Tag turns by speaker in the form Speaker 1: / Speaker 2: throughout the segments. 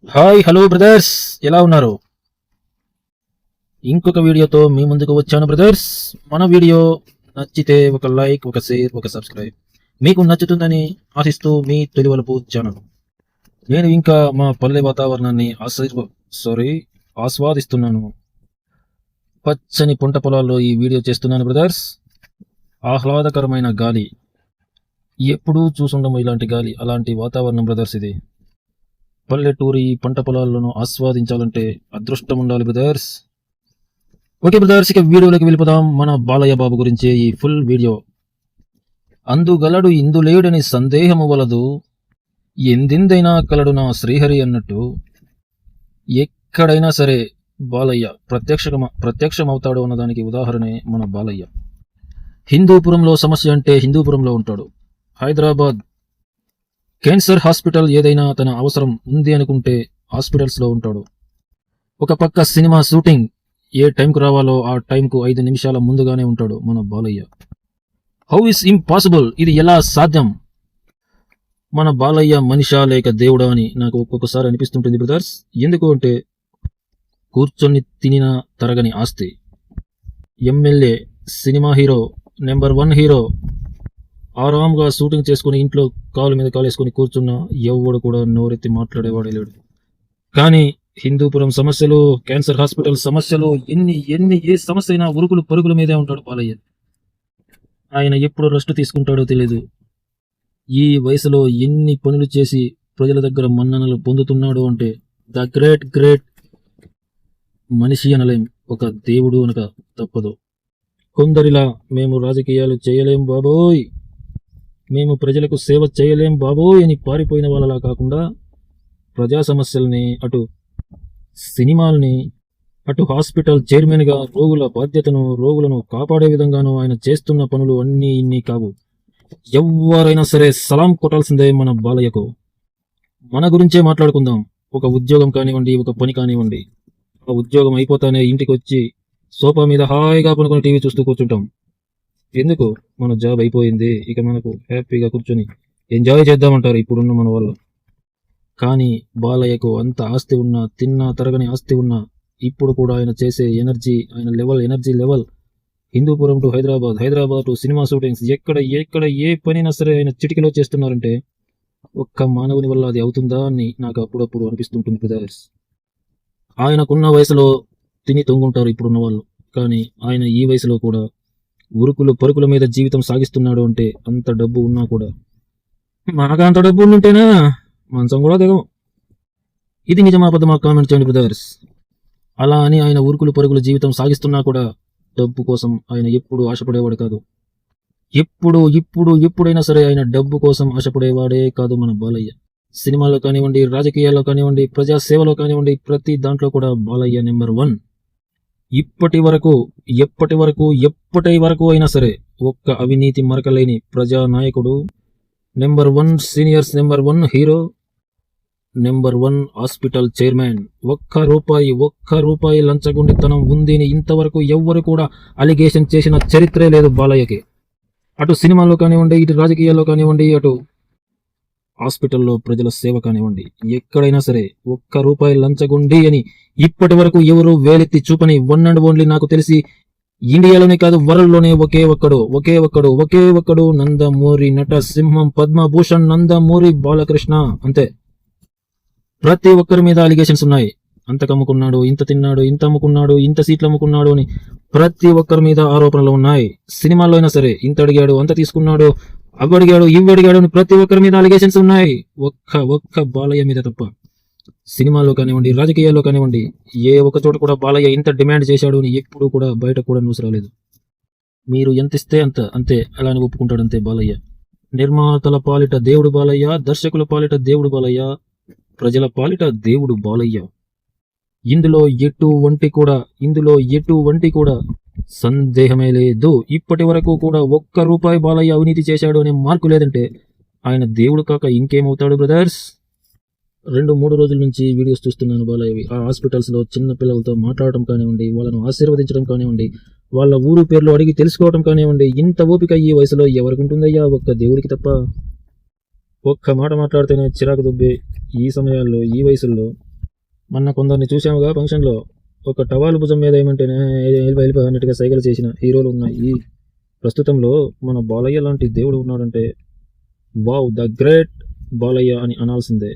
Speaker 1: Hi hello brothers, ఎలా ఉన్నారు? ఇంకొక వీడియోతో మీ ముందుకు వచ్చాను బ్రదర్స్. మన వీడియో నచ్చితే ఒక లైక్, ఒక షేర్, ఒక సబ్స్క్రైబ్ మీకు నచ్చుతుందని ఆశిస్తూ మీ తొలివలపు ఛానల్. నేను ఇంకా మా పల్లె వాతావరణాన్ని ఆస్వాదిస్తున్నాను. పచ్చని పంట పొలాల్లో ఈ వీడియో చేస్తున్నాను బ్రదర్స్. ఆహ్లాదకరమైన గాలి, ఎప్పుడూ చూసుండము ఇలాంటి గాలి, అలాంటి వాతావరణం బ్రదర్స్ ఇది. పల్లెటూరి పంట పొలాలను ఆస్వాదించాలంటే అదృష్టం ఉండాలి బ్రదర్స్. ఓకే బ్రదర్స్, ఇక వీడియోలోకి వెళ్ళిపోదాం. మన బాలయ్య బాబు గురించి ఈ ఫుల్ వీడియో. అందుగలడు ఇందులేడని సందేహము వలదు, ఎందిందైనా కలడు నా శ్రీహరి అన్నట్టు ఎక్కడైనా సరే బాలయ్య ప్రత్యక్షమవుతాడు అన్నదానికి ఉదాహరణే మన బాలయ్య. హిందూపురంలో సమస్య అంటే హిందూపురంలో ఉంటాడు. హైదరాబాద్ క్యాన్సర్ హాస్పిటల్ ఏదైనా తన అవసరం ఉంది అనుకుంటే హాస్పిటల్స్లో ఉంటాడు. ఒక పక్క సినిమా షూటింగ్ ఏ టైంకు రావాలో ఆ టైంకు 5 నిమిషాల ముందుగానే ఉంటాడు మన బాలయ్య. హౌ ఇస్ ఇంపాసిబుల్, ఇది ఎలా సాధ్యం? మన బాలయ్య మనిషా లేక దేవుడా అని నాకు ఒక్కొక్కసారి అనిపిస్తుంటుంది బ్రదర్స్. ఎందుకు అంటే కూర్చొని తినిన తరగని ఆస్తి, MLA, cinema hero, number 1 hero, ఆరాంగా షూటింగ్ చేసుకుని ఇంట్లో కాలు మీద కాలేసుకుని కూర్చున్న ఎవడు కూడా నోరెత్తి మాట్లాడేవాడే లేడు. కానీ హిందూపురం సమస్యలు, క్యాన్సర్ హాస్పిటల్ సమస్యలు, ఏ సమస్య అయినా ఉరుకులు పరుగుల మీదే ఉంటాడు బాలయ్య. ఆయన ఎప్పుడు రెస్ట్ తీసుకుంటాడో తెలియదు. ఈ వయసులో ఎన్ని పనులు చేసి ప్రజల దగ్గర మన్ననలు పొందుతున్నాడు అంటే ద గ్రేట్ మనిషి అనలేం, ఒక దేవుడు అనక తప్పదు. కొందరిలా మేము రాజకీయాలు చేయలేం బాబోయ్, మేము ప్రజలకు సేవ చేయలేం బాబోయ్ అని పారిపోయిన వాళ్ళలా కాకుండా ప్రజా సమస్యల్ని, అటు సినిమాల్ని, అటు హాస్పిటల్ చైర్మన్గా రోగులను కాపాడే విధంగానూ ఆయన చేస్తున్న పనులు అన్నీ ఇన్ని కావు. ఎవరైనా సరే సలాం కొట్టాల్సిందే మన బాలయ్యకు. మన గురించే మాట్లాడుకుందాం. ఒక ఉద్యోగం కానివ్వండి, ఒక పని కానివ్వండి, ఆ ఉద్యోగం అయిపోతానే ఇంటికి వచ్చి సోఫా మీద హాయిగా పనుకొని టీవీ చూస్తూ కూర్చుంటాం. ఎందుకు? మన జాబ్ అయిపోయింది, ఇక మనకు హ్యాపీగా కూర్చొని ఎంజాయ్ చేద్దామంటారు ఇప్పుడున్న మన వాళ్ళు. కానీ బాలయ్యకు అంత ఆస్తి ఉన్నా, తిన్నా తరగని ఆస్తి ఉన్నా, ఇప్పుడు కూడా ఆయన చేసే energy level Hindupuram to Hyderabad to cinema shootings, ఎక్కడ ఏ పనైనా సరే ఆయన చిటికలో చేస్తున్నారంటే ఒక్క మానవుని వల్ల అది అవుతుందా అని నాకు అప్పుడప్పుడు అనిపిస్తుంటుంది బ్రదర్స్. ఆయనకున్న వయసులో తిని తొంగుంటారు ఇప్పుడున్న వాళ్ళు, కానీ ఆయన ఈ వయసులో కూడా ఉరుకులు పరుకుల మీద జీవితం సాగిస్తున్నాడు అంటే అంత డబ్బు ఉన్నా కూడా. మనకు అంత డబ్బు ఉంటేనా మంచం కూడా దిగం. ఇది నిజమా అబద్ధమా కామెంట్ చేయండి బ్రదర్స్. అలా అని ఆయన ఉరుకులు పరుగుల జీవితం సాగిస్తున్నా కూడా డబ్బు కోసం ఆయన ఎప్పుడు ఆశపడేవాడు కాదు. ఎప్పుడైనా సరే ఆయన డబ్బు కోసం ఆశపడేవాడే కాదు మన బాలయ్య. సినిమాలో కానివ్వండి, రాజకీయాల్లో కానివ్వండి, ప్రజాసేవలో కానివ్వండి, ప్రతి దాంట్లో కూడా బాలయ్య నెంబర్ 1. ఇప్పటి వరకు అయినా సరే ఒక్క అవినీతి మరకలేని ప్రజానాయకుడు, number 1 seniors, number 1 hero, number 1 hospital chairman. ఒక్క రూపాయి లంచగొండితనం ఉంది అని ఇంతవరకు ఎవ్వరు కూడా అలిగేషన్ చేసిన చరిత్రే లేదు బాలయ్యకి. అటు సినిమాల్లో కానివ్వండి, ఇటు రాజకీయాల్లో కానివ్వండి, అటు హాస్పిటల్లో ప్రజల సేవ కానివ్వండి, ఎక్కడైనా సరే ఒక్క రూపాయి లంచగొండి అని ఇప్పటి వరకు ఎవరు వేలెత్తి చూపని వన్ అండ్ ఓన్లీ నాకు తెలిసి ఇండియాలోనే కాదు వరల్డ్లోనే ఒకే ఒక్కడు నందమూరి నట సింహం పద్మభూషణ్ నందమూరి బాలకృష్ణ. అంతే. ప్రతి ఒక్కరి మీద అలిగేషన్స్ ఉన్నాయి. అంత కమ్ముకున్నాడు, ఇంత తిన్నాడు, ఇంత అమ్ముకున్నాడు, ఇంత సీట్లు అమ్ముకున్నాడు అని ప్రతి ఒక్కరి మీద ఆరోపణలు ఉన్నాయి. సినిమాల్లో అయినా సరే ఇంత అడిగాడు, అంత తీసుకున్నాడు, అవ్వడిగాడు, ఇవ్వడిగాడు అని ప్రతి ఒక్కరి మీద అలిగేషన్స్ ఉన్నాయి. ఒక్క బాలయ్య మీద తప్ప. సినిమాల్లో కానివ్వండి, రాజకీయాల్లో కానివ్వండి, ఏ ఒక్క చోట కూడా బాలయ్య ఇంత డిమాండ్ చేశాడు అని ఎప్పుడు కూడా బయట కూడా న్యూస్ రాలేదు. మీరు ఎంత ఇస్తే అంతే అలానే ఒప్పుకుంటాడు అంతే బాలయ్య. నిర్మాతల పాలిట దేవుడు బాలయ్య, దర్శకుల పాలిట దేవుడు బాలయ్య, ప్రజల పాలిట దేవుడు బాలయ్య. ఇందులో ఎటువంటి కూడా సందేహమే లేదు. ఇప్పటి వరకు కూడా ఒక్క రూపాయి బాలయ్య అవినీతి చేశాడు అనే మార్కు లేదంటే ఆయన దేవుడు కాక ఇంకేమవుతాడు బ్రదర్స్. 2-3 రోజుల నుంచి వీడియోస్ చూస్తున్నాను బాలయ్యవి. ఆ హాస్పిటల్స్లో చిన్న పిల్లలతో మాట్లాడటం కానివ్వండి, వాళ్ళను ఆశీర్వదించడం కానివ్వండి, వాళ్ళ ఊరు పేర్లు అడిగి తెలుసుకోవడం కానివ్వండి, ఇంత ఓపిక ఈ వయసులో ఎవరికి ఉంటుందయ్యా? ఒక్క దేవుడికి తప్ప. ఒక్క మాట మాట్లాడితేనే చిరాకు దుబ్బే ఈ సమయాల్లో, ఈ వయసుల్లో మొన్న కొందరిని చూసాముగా ఫంక్షన్లో, ఒక టవాలు భుజం మీద ఏమంటేనే వెళ్ళిపో అన్నట్టుగా సైకిల్ చేసిన హీరోలు ఉన్నాయి. ప్రస్తుతంలో మన బాలయ్య లాంటి దేవుడు ఉన్నాడంటే వావ్ ద గ్రేట్ బాలయ్య అని అనాల్సిందే.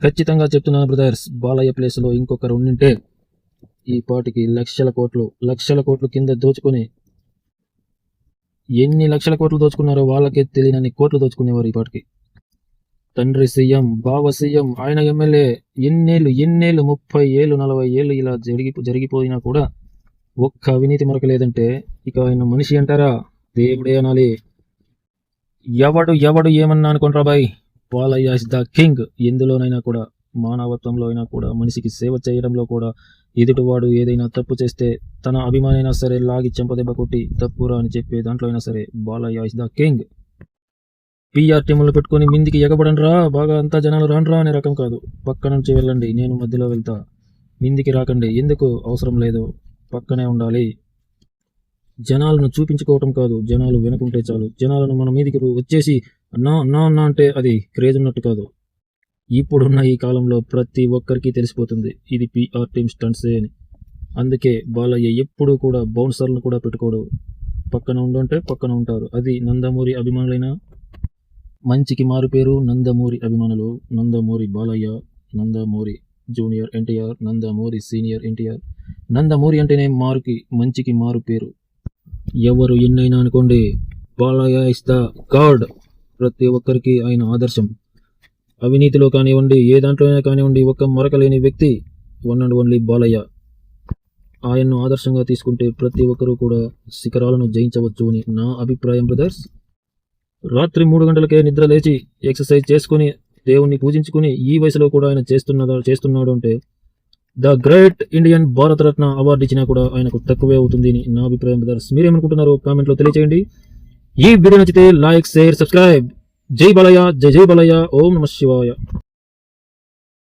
Speaker 1: ఖచ్చితంగా చెప్తున్నాను బ్రదర్స్, బాలయ్య ప్లేస్లో ఇంకొకరు ఉండింటే ఈ పాటికి లక్షల కోట్లు కింద దోచుకొని, ఎన్ని లక్షల కోట్లు దోచుకున్నారో వాళ్ళకే తెలియనన్ని కోట్లు దోచుకునేవారు ఈ పాటికి. తండ్రి సీఎం, బావ సీఎం, ఆయన ఎమ్మెల్యే, ఎన్నేళ్ళు 30 ఏళ్ళు 40 ఏళ్ళు ఇలా జరిగిపోయినా కూడా ఒక్క అవినీతి మరొక లేదంటే ఇక ఆయన మనిషి అంటారా? దేవుడే అనాలి. ఎవడు ఏమన్నా అనుకుంటారా boy, Balayya is the king. ఎందులోనైనా కూడా, మానవత్వంలో అయినా కూడా, మనిషికి సేవ చేయడంలో కూడా, ఎదుటివాడు ఏదైనా తప్పు చేస్తే తన అభిమానైనా సరే లాగి చెంపదెబ్బ కొట్టి తప్పురా అని చెప్పే దాంట్లో అయినా సరే Balayya is the king. PR టీములు పెట్టుకుని మిందికి ఎగబడండ్రా, బాగా అంతా జనాలు రాండ్రా అనే రకం కాదు. పక్క నుంచి వెళ్ళండి, నేను మధ్యలో వెళ్తా, మిందికి రాకండి, ఎందుకు అవసరం లేదు, పక్కనే ఉండాలి. జనాలను చూపించుకోవటం కాదు, జనాలు వెనుకుంటే చాలు. జనాలను మన మీదికి వచ్చేసి అన్నా అన్నా అన్నా అంటే అది క్రేజ్ ఉన్నట్టు కాదు. ఇప్పుడున్న ఈ కాలంలో ప్రతి ఒక్కరికి తెలిసిపోతుంది ఇది పిఆర్ టీమ్ స్టంట్సే అని. అందుకే బాలయ్య ఎప్పుడూ కూడా బౌన్సర్లను కూడా పెట్టుకోడు, పక్కన ఉండుంటే పక్కన ఉంటారు. అది నందమూరి అభిమానులైనా, మంచికి మారు పేరు నందమూరి అభిమానులు. Nandamuri Balayya, Nandamuri junior NTR, Nandamuri senior NTR. నందమూరి అంటేనే మంచికి మారు పేరు. ఎవరు ఎన్నైనా అనుకోండి, బాలయ్య ఇస్ ద గాడ్. ప్రతి ఒక్కరికి ఆయన ఆదర్శం. అవినీతిలో కానివ్వండి, ఏ దాంట్లోనైనా కానివ్వండి, ఒక్క మరకలేని వ్యక్తి వన్ అండ్ ఓన్లీ బాలయ్య. ఆయన్ను ఆదర్శంగా తీసుకుంటే ప్రతి ఒక్కరూ కూడా శిఖరాలను జయించవచ్చు అని నా అభిప్రాయం బ్రదర్స్. రాత్రి 3 గంటలకే నిద్ర లేచి ఎక్సర్సైజ్ చేసుకుని దేవుణ్ణి పూజించుకుని ఈ వయసులో కూడా ఆయన చేస్తున్నాడు అంటే the great Indian Bharat Ratna award ఇచ్చినా కూడా ఆయనకు తక్కువే అవుతుంది అని నా అభిప్రాయం బ్రదర్స్. మీరేమనుకుంటున్నారో కామెంట్లో తెలియజేయండి. ఈ వీడియో నచ్చితే లైక్, షేర్, సబ్స్క్రైబ్. జై బాలయ్య, జై జై బాలయ్య, ఓం నమః శివాయ.